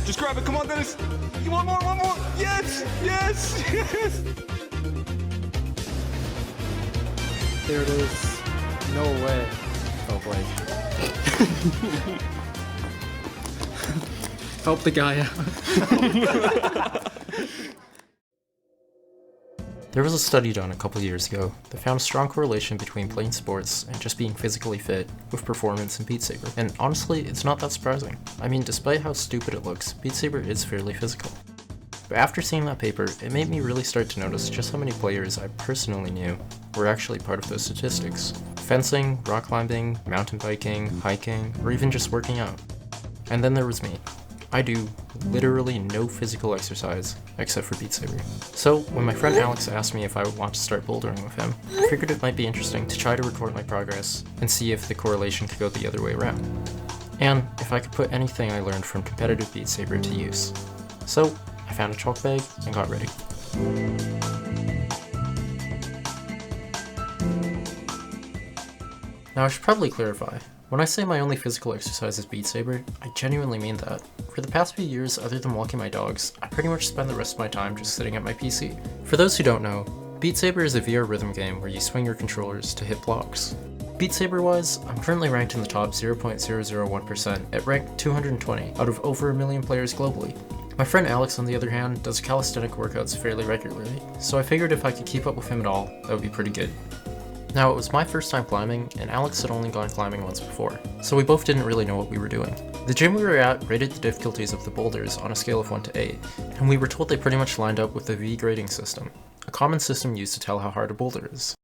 Just grab it. Come on, Dennis. One more. Yes. There it is. No way. Oh boy. Help the guy out. There was a study done a couple years ago that found a strong correlation between playing sports and just being physically fit with performance in BeatSaber. And honestly, it's not that surprising. I mean, despite how stupid it looks, BeatSaber is fairly physical. But after seeing that paper, it made me really start to notice just how many players I personally knew were actually part of those statistics. Fencing, rock climbing, mountain biking, hiking, or even just working out. And then there was me. I do literally no physical exercise except for BeatSaber. So when my friend Alex asked me if I would want to start bouldering with him, I figured it might be interesting to try to record my progress and see if the correlation could go the other way around. And if I could put anything I learned from competitive BeatSaber to use. So I found a chalk bag and got ready. Now I should probably clarify. When I say my only physical exercise is BeatSaber, I genuinely mean that. For the past few years, other than walking my dogs, I pretty much spend the rest of my time just sitting at my PC. For those who don't know, BeatSaber is a VR rhythm game where you swing your controllers to hit blocks. BeatSaber wise, I'm currently ranked in the top 0.001% at rank 220 out of over 1 million players globally. My friend Alex, on the other hand, does calisthenic workouts fairly regularly, so I figured if I could keep up with him at all, that would be pretty good. Now, it was my first time climbing, and Alex had only gone climbing once before, so we both didn't really know what we were doing. The gym we were at rated the difficulties of the boulders on a scale of 1 to 8, and we were told they pretty much lined up with the V grading system, a common system used to tell how hard a boulder is.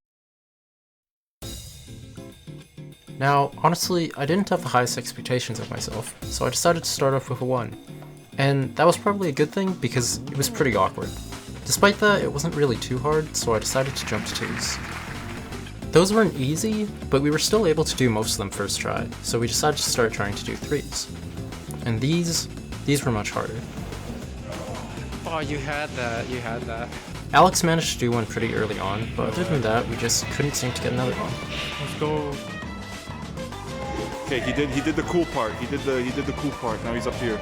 Now, honestly, I didn't have the highest expectations of myself, so I decided to start off with a 1. And that was probably a good thing because it was pretty awkward. Despite that, it wasn't really too hard, so I decided to jump to 2s. Those weren't easy, but we were still able to do most of them first try, so we decided to start trying to do 3s. And these were much harder. Oh, you had that. Alex managed to do one pretty early on, but other than that, we just couldn't seem to get another one. Let's go. Okay, he did the cool part. He did the cool part. Now he's up here.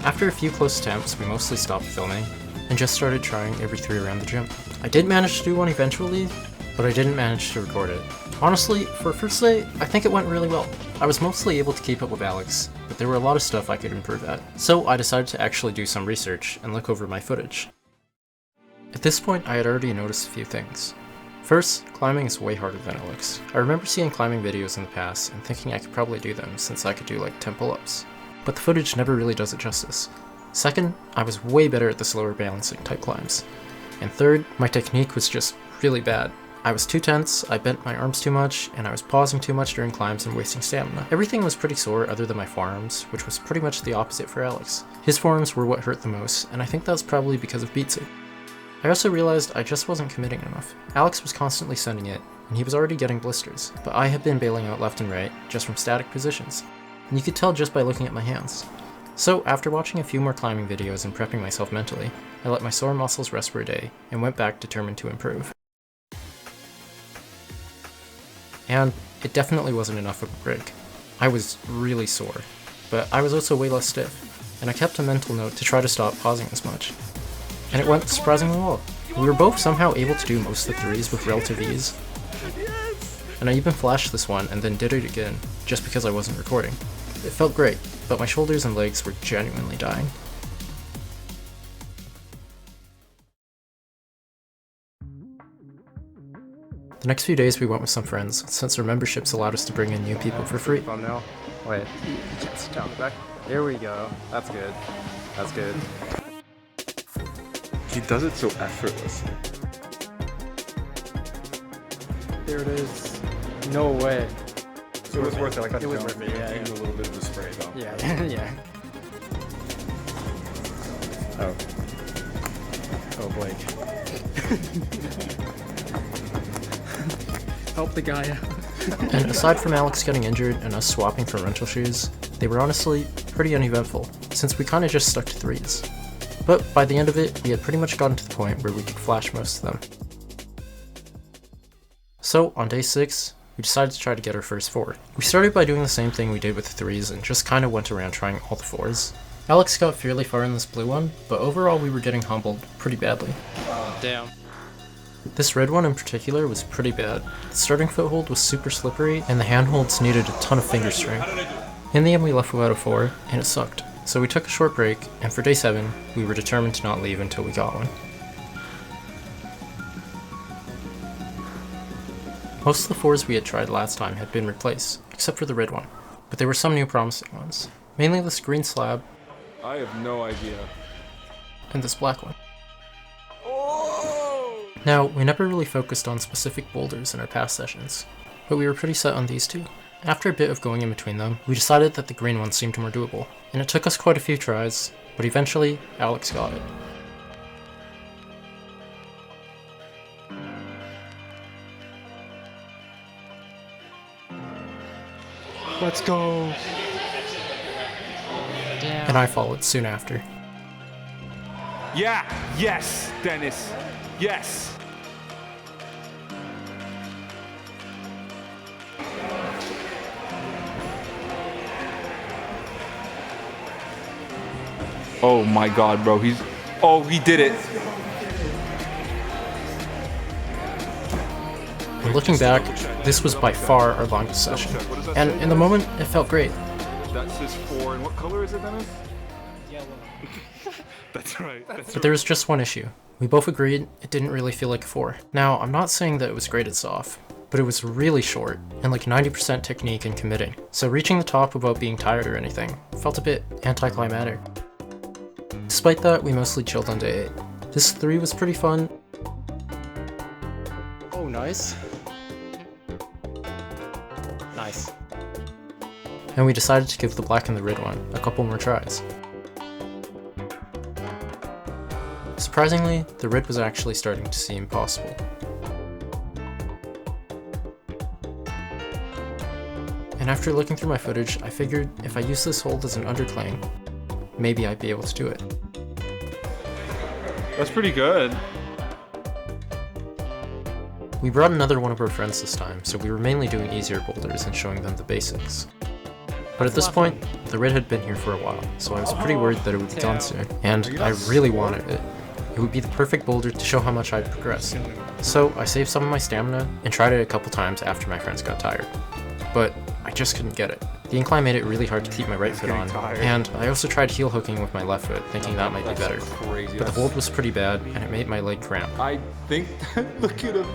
After a few close attempts, we mostly stopped filming and just started trying every 3 around the gym. I did manage to do one eventually, but I didn't manage to record it. Honestly, for a first day, I think it went really well. I was mostly able to keep up with Alex, but there were a lot of stuff I could improve at. So I decided to actually do some research and look over my footage. At this point, I had already noticed a few things. First, climbing is way harder than it looks. I remember seeing climbing videos in the past and thinking I could probably do them since I could do like 10 pull-ups. But the footage never really does it justice. Second, I was way better at the slower balancing type climbs. And third, my technique was just really bad. I was too tense, I bent my arms too much, and I was pausing too much during climbs and wasting stamina. Everything was pretty sore other than my forearms, which was pretty much the opposite for Alex. His forearms were what hurt the most, and I think that's probably because of BeatSaber. I also realized I just wasn't committing enough. Alex was constantly sending it, and he was already getting blisters, but I had been bailing out left and right, just from static positions. And you could tell just by looking at my hands. So after watching a few more climbing videos and prepping myself mentally, I let my sore muscles rest for a day, and went back determined to improve. And it definitely wasn't enough of a break. I was really sore, but I was also way less stiff, and I kept a mental note to try to stop pausing as much. And it went surprisingly well. We were both somehow able to do most of the 3s with relative ease. And I even flashed this one and then did it again, just because I wasn't recording. It felt great, but my shoulders and legs were genuinely dying. The next few days we went with some friends, since our memberships allowed us to bring in new people for free. Thumbnail. Wait. Just down the back. There we go. That's good. That's good. He does it so effortlessly. There it is. No way. So it was worth it. Like It was worth it, yeah. A little bit of the spray though. Yeah, yeah. Oh. Oh boy. Help the guy out. And aside from Alex getting injured and us swapping for rental shoes, they were honestly pretty uneventful, since we kinda just stuck to 3s. But by the end of it, we had pretty much gotten to the point where we could flash most of them. So on day 6, we decided to try to get our first 4. We started by doing the same thing we did with the 3s and just kinda went around trying all the 4s. Alex got fairly far in this blue one, but overall we were getting humbled pretty badly. Damn. This red one in particular was pretty bad. The starting foothold was super slippery, and the handholds needed a ton of finger strength. In the end we left without a 4, and it sucked. So we took a short break, and for day 7, we were determined to not leave until we got one. Most of the 4s we had tried last time had been replaced, except for the red one. But there were some new promising ones. Mainly this green slab, I have no idea. and this black one. Now, we never really focused on specific boulders in our past sessions, but we were pretty set on these two. After a bit of going in between them, we decided that the green one seemed more doable, and it took us quite a few tries, but eventually, Alex got it. Let's go. And I followed soon after. Yeah! Yes, Dennis! Yes! Oh my god, bro. Oh, he did it! And looking back, this was by far our longest session. And in the moment, it felt great. That's his 4. And what color is it, Dennis? Yellow. That's right. But there was just one issue. We both agreed it didn't really feel like a 4. Now, I'm not saying that it was graded soft, but it was really short, and like 90% technique and committing. So reaching the top without being tired or anything felt a bit anticlimactic. Despite that, we mostly chilled on day 8. This 3 was pretty fun. Oh, nice. Nice. And we decided to give the black and the red one a couple more tries. Surprisingly, the red was actually starting to seem possible. And after looking through my footage, I figured if I use this hold as an underclang, maybe I'd be able to do it. That's pretty good. We brought another one of our friends this time, so we were mainly doing easier boulders and showing them the basics. But at this point, the red had been here for a while, so I was pretty worried that it would be gone soon, and I really wanted it. It would be the perfect boulder to show how much I'd progressed. So I saved some of my stamina and tried it a couple times after my friends got tired. But I just couldn't get it. The incline made it really hard to keep my right foot on, and I also tried heel hooking with my left foot, thinking that might be better. Crazy. But the hold was pretty bad, and it made my leg cramp. I think look at him.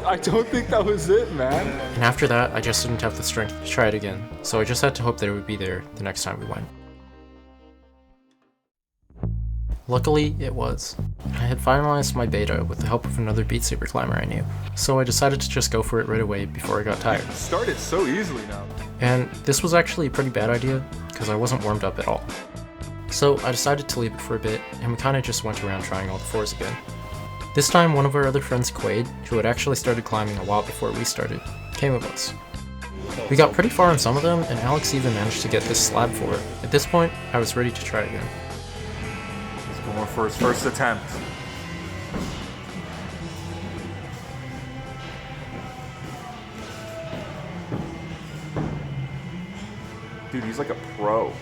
I don't think that was it, man. And after that, I just didn't have the strength to try it again, so I just had to hope that it would be there the next time we went. Luckily, it was. I had finalized my beta with the help of another BeatSaber climber I knew, so I decided to just go for it right away before I got tired. Started so easily now. And this was actually a pretty bad idea, because I wasn't warmed up at all. So I decided to leave it for a bit, and we kinda just went around trying all the 4s again. This time, one of our other friends, Quaid, who had actually started climbing a while before we started, came with us. We got pretty far on some of them, and Alex even managed to get this slab 4. At this point, I was ready to try again. Going for his first attempt. Dude, he's like a pro.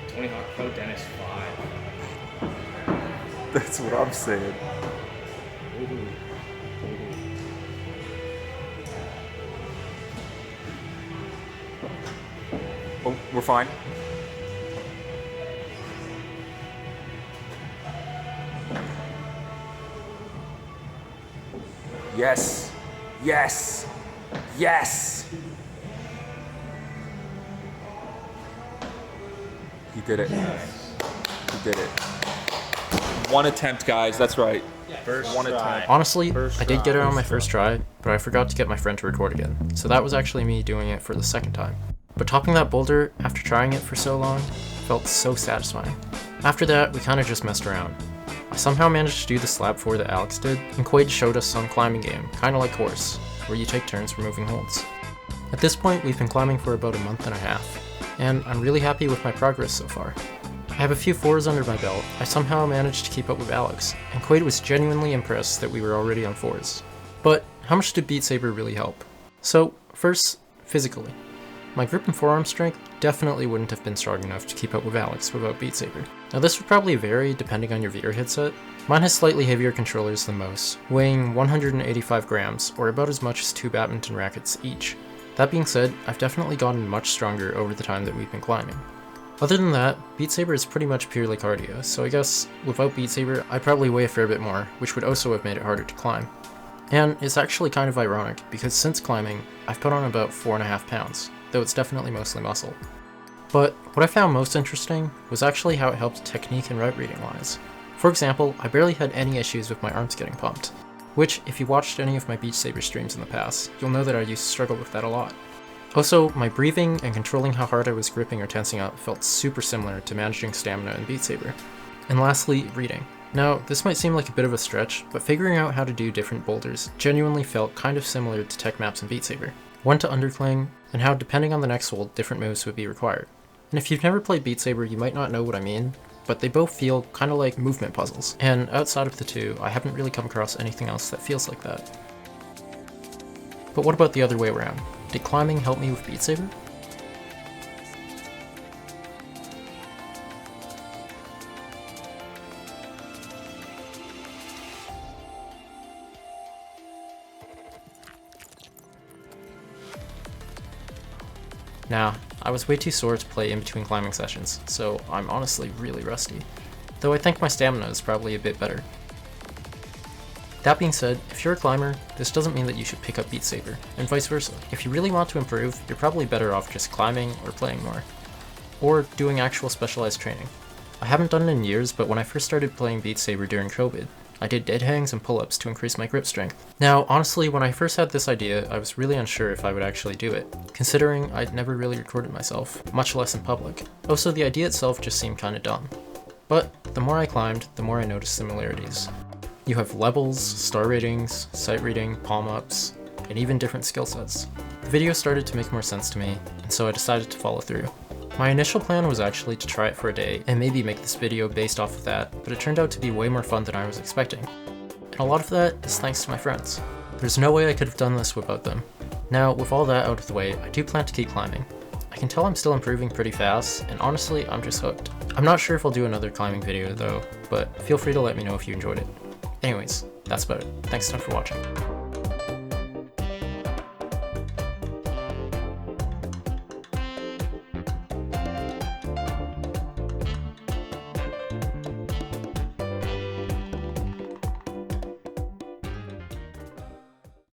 Tony Hawk Pro Dennis 5. That's what I'm saying. Oh, we're fine. Yes. Yes. Yes. He did it. He did it. One attempt, guys. That's right. First One try. attempt. Honestly, I did get it on my first try, but I forgot to get my friend to record again, so that was actually me doing it for the second time. But topping that boulder, after trying it for so long, felt so satisfying. After that, we kinda just messed around. I somehow managed to do the slab 4 that Alex did, and Quaid showed us some climbing game, kinda like horse, where you take turns removing holds. At this point, we've been climbing for about a month and a half, and I'm really happy with my progress so far. I have a few 4s under my belt. I somehow managed to keep up with Alex, and Quaid was genuinely impressed that we were already on 4s. But how much did BeatSaber really help? So, first, physically. My grip and forearm strength definitely wouldn't have been strong enough to keep up with Alex without BeatSaber. Now this would probably vary depending on your VR headset. Mine has slightly heavier controllers than most, weighing 185 grams, or about as much as 2 badminton rackets each. That being said, I've definitely gotten much stronger over the time that we've been climbing. Other than that, BeatSaber is pretty much purely cardio, so I guess without BeatSaber I'd probably weigh a fair bit more, which would also have made it harder to climb. And it's actually kind of ironic, because since climbing, I've put on about 4.5 pounds, though it's definitely mostly muscle. But what I found most interesting was actually how it helped technique and route reading wise. For example, I barely had any issues with my arms getting pumped, which if you watched any of my BeatSaber streams in the past, you'll know that I used to struggle with that a lot. Also, my breathing and controlling how hard I was gripping or tensing up felt super similar to managing stamina in BeatSaber. And lastly, reading. Now, this might seem like a bit of a stretch, but figuring out how to do different boulders genuinely felt kind of similar to tech maps in BeatSaber. When to undercling, and how depending on the next hold, different moves would be required. And if you've never played BeatSaber, you might not know what I mean, but they both feel kind of like movement puzzles. And outside of the two, I haven't really come across anything else that feels like that. But what about the other way around? Did climbing help me with BeatSaber? Nah, I was way too sore to play in between climbing sessions, so I'm honestly really rusty. Though I think my stamina is probably a bit better. That being said, if you're a climber, this doesn't mean that you should pick up BeatSaber, and vice versa. If you really want to improve, you're probably better off just climbing or playing more. Or doing actual specialized training. I haven't done it in years, but when I first started playing BeatSaber during COVID, I did dead hangs and pull-ups to increase my grip strength. Now, honestly, when I first had this idea, I was really unsure if I would actually do it, considering I'd never really recorded myself, much less in public. Also, the idea itself just seemed kinda dumb. But the more I climbed, the more I noticed similarities. You have levels, star ratings, sight reading, palm ups, and even different skill sets. The video started to make more sense to me, and so I decided to follow through. My initial plan was actually to try it for a day and maybe make this video based off of that, but it turned out to be way more fun than I was expecting. And a lot of that is thanks to my friends. There's no way I could have done this without them. Now, with all that out of the way, I do plan to keep climbing. I can tell I'm still improving pretty fast, and honestly, I'm just hooked. I'm not sure if I'll do another climbing video though, but feel free to let me know if you enjoyed it. Anyways, that's about it. Thanks a ton for watching.